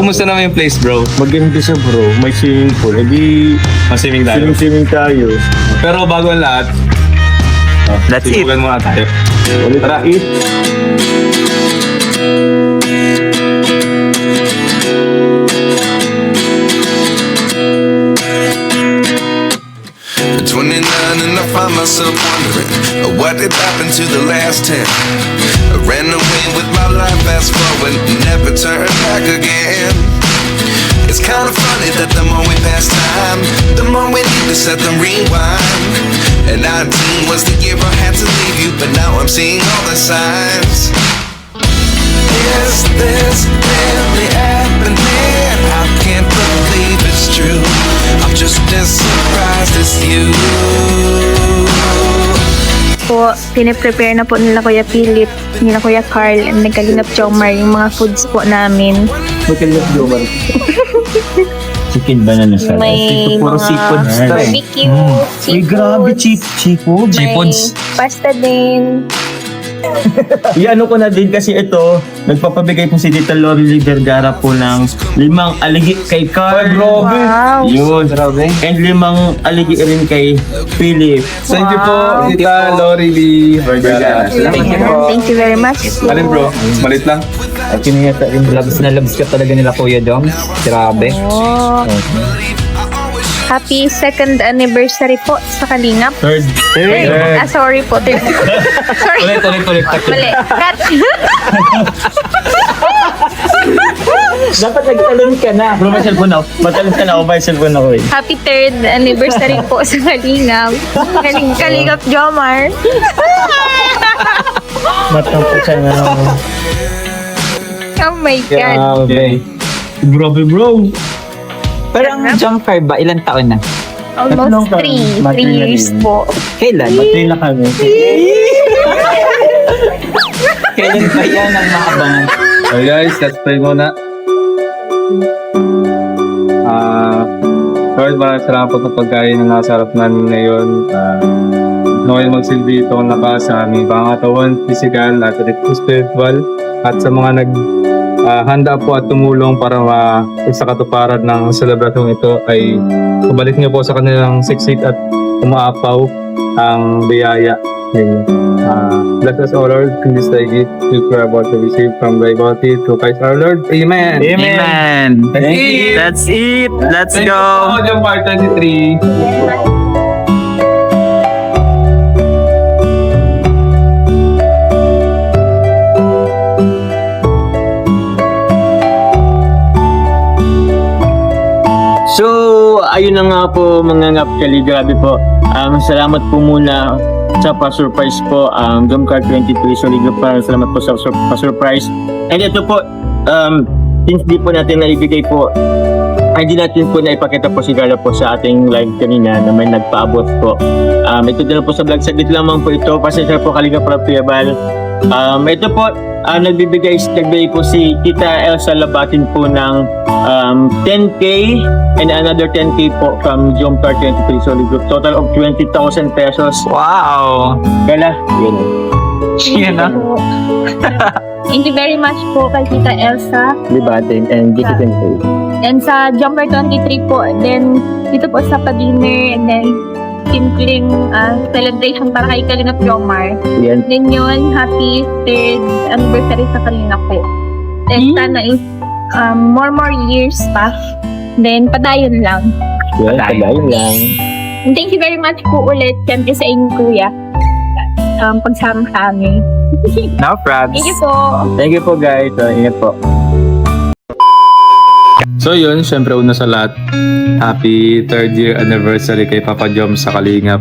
kumusta naman yung place, bro? Maganda siya bro, may swimming pool. Edi, Masiming tayo. swimming tayo. Pero bago ang lahat, That's it. sinugan muna tayo. Ulit Tara. eat. At 29 and I find myself wondering what did happen to the last 10. I ran away with my life, fast forward, never turn back again. It's kind of funny that the more we pass time, the more we need to set the rewind. And 19 was the year I had to leave you, but now I'm seeing all the signs. Is this really happening? I can't believe it's true. I'm just as surprised as you. Po, piniprepare na po nila Kuya Philip, nila Kuya Carl, and nagkalinap Jomar yung mga foods po namin. Hotel of Jomar. Chicken banana salad. May Puro mga seafoods tayo. barbecue, Uy, grabe, seafood. may pasta din. Iano ko na din kasi ito, nagpapabigay po si Tita Lorely Vergara po ng 5 aligi kay Carl. Wow. Yun, grabe. And 5 aligi rin kay Philip. Thank you po, Tita Lori Lee Vergara. Thank you very much. Alin bro? Malit lang. At kiniyata rin. Labs na labs ka talaga nila Kuya Dom. Grabe. Oh. Happy 2nd anniversary po sa Kalingap. Third. Sorry po. Sorry. Ulit. Mali. Cut. Dapat nagtalon ka na. Bro, may cellphone ako. Matalon ka na ako, may cellphone ako eh. Happy 3rd anniversary po sa Kalingap. Kalingap Jomar. Matampo siya na. Oh my God. Okay. Grabe bro. Pero ang jump car ba, ilang taon na? Almost 3 years po. Kailan? Matay na kami. Kailan pa yan ang maabangan? So guys, let's pray muna. Lord, maraming salamat po sa pagkain na nasa harap namin ngayon. Naway magsilbi itong lakas sa aming pangatawan, physical at spiritual. At sa mga handa po at tumulong para sa katuparan ng selebrasyon ito ay kubalik niyo po sa kanilang siksik at umaapaw ang biyaya. Bless us, O Lord, in this thy gift, we pray about to receive from thy bounty through Christ our Lord. Amen. Amen. Thank you. That's it. Let's Thank go. you so much, Part 23. So, ayun na nga po mga ngapkali, grabe po. Salamat po muna sa pa-surprise po ang Jomcar 23. So, salamat po sa pa-surprise. And ito po, since di po natin naibigay po, hindi natin po naipakita po sigara po sa ating live kanina na may nagpaabot po. Ito din po sa vlog, saglit lamang po ito. Pasensya po Kalinga Prapiyabal. Ito po, nagbibigay po si Tita Elsa Labatin po ng 10K and another 10K po from Jomcar 23 Solid Group. Total of 20,000 pesos. Wow. Gala, yun. Yan na. Thank you very much po kay Tita Elsa. Libatin and GT10K. And sa Jumper 23 po. And then, dito po sa pa-dinner. And then, simpleng celebration para kay Kalingap Jomar. Yan. Then yun, happy 3rd anniversary sa Kalingap po. Then, sana is more years pa. Then, padayon lang. Yan, padayon lang. And thank you very much po ulit, siyempre sa inyo, Kuya. Pagsama sa amin. No probs. Thank you po. Thank you po guys. Ingat po. So yun, syempre una sa lahat, happy 3rd year anniversary kay Papa Jom sa Kalingap.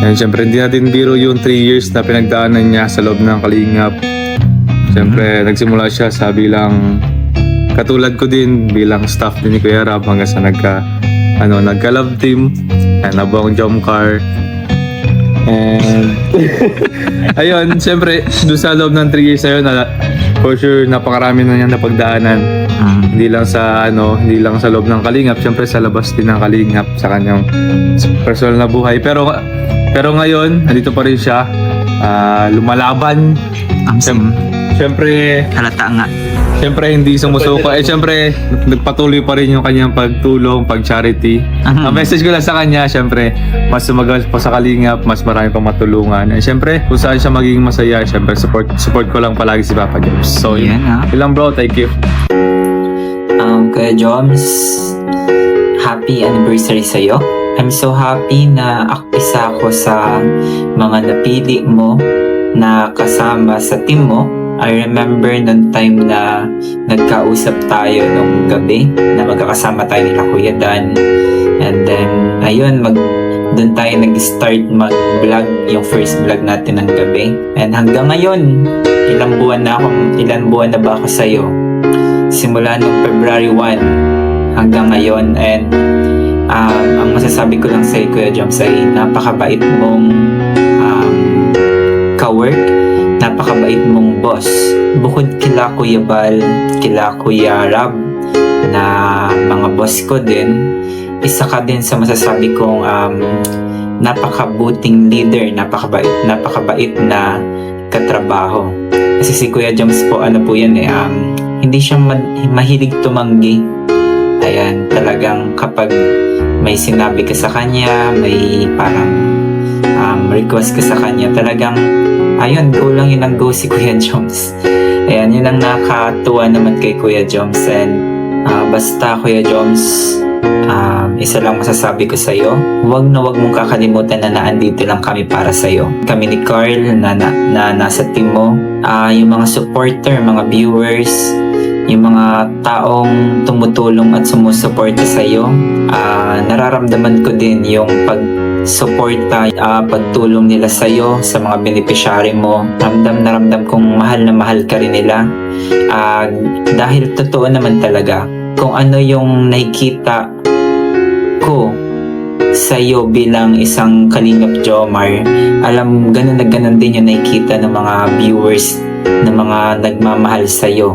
And syempre hindi natin biro yung 3 years na pinagdaanan niya sa loob ng Kalingap. Syempre nagsimula siya sa bilang katulad ko din, bilang staff din ni Kuya Rab hanggang sa nagka-love team and nabuang Jomcar. And ayun, syempre doon sa loob ng 3 years na yun, for sure napakarami na niya napagdaanan. Hindi lang sa loob ng Kalingap, syempre sa labas din ng Kalingap sa kanyang personal na buhay. Pero ngayon, nandito pa rin siya, lumalaban. Ang Syempre, halata nga. Siyempre hindi sumusuko. Siyempre nagpatuloy pa rin yung kanyang pagtulong, pag-charity. Ang message ko lang sa kanya, siyempre mas sumagal pa sa Kalingap, mas marami pang matulungan. Siyempre kung saan siya magiging masaya, siyempre support ko lang palagi si Papa Joms. So Yan ah. ilang bro, thank you. Kuya Joms, happy anniversary sa'yo. I'm so happy na isa ako sa mga napili mo na kasama sa team mo. I remember nung time na nagkausap tayo nung gabi na magkakasama tayo nila Kuya Dan. And then, ayun, doon tayo nag-start mag-vlog, yung first vlog natin ng gabi. And hanggang ngayon, ilang buwan na ba ako sa'yo? Simula nung February 1 hanggang ngayon. And ang masasabi ko lang sa'yo, Kuya Joms, ay napakabait mong ka-work, napakabait mong boss. Bukod kila Kuya Bal, kila Kuya Rab, na mga boss ko din, isa ka din sa masasabi kong napakabuting leader, napakabait na katrabaho. Kasi si Kuya Joms po, ano po yan hindi siya mahilig tumanggi. Ayan, talagang kapag may sinabi ka sa kanya, may parang request ka sa kanya, talagang ayun, go lang yun ang go si Kuya Joms. Ayan, yun ang nakatuwa naman kay Kuya Joms. And basta Kuya Joms, isa lang masasabi ko sa'yo, huwag mong kakalimutan na naandito lang kami para sa'yo. Kami ni Carl na nasa team mo, yung mga supporter, mga viewers, yung mga taong tumutulong at sumusuporta sa'yo, nararamdaman ko din yung pagsuporta, pagtulong nila sa'yo, sa mga beneficiary mo. Ramdam kong mahal na mahal ka rin nila. Dahil totoo naman talaga, kung ano yung nakikita ko sa'yo bilang isang Kalingap Jomar, ganun na ganun din yung nakikita ng mga viewers, ng mga nagmamahal sa'yo.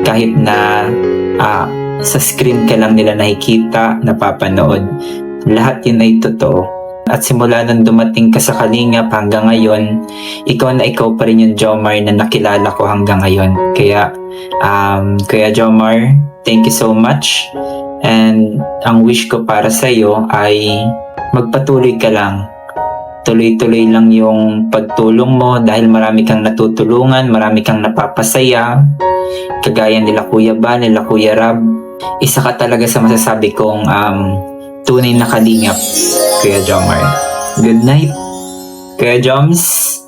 Kahit na sa screen ka lang nila nakikita, napapanood, lahat yun ay totoo. At simula nung dumating ka sa Kalingap hanggang ngayon, ikaw pa rin yung Jomar na nakilala ko hanggang ngayon. Kaya Kuya Jomar, thank you so much. And ang wish ko para sa iyo ay magpatuloy ka lang. Tuloy-tuloy lang yung pagtulong mo dahil marami kang natutulungan, marami kang napapasaya. Kagaya nila Kuya Bal, nila Kuya Rab. Isa ka talaga sa masasabi kong tunay na Kalingap, Kuya Jomar. Good night, Kuya Joms.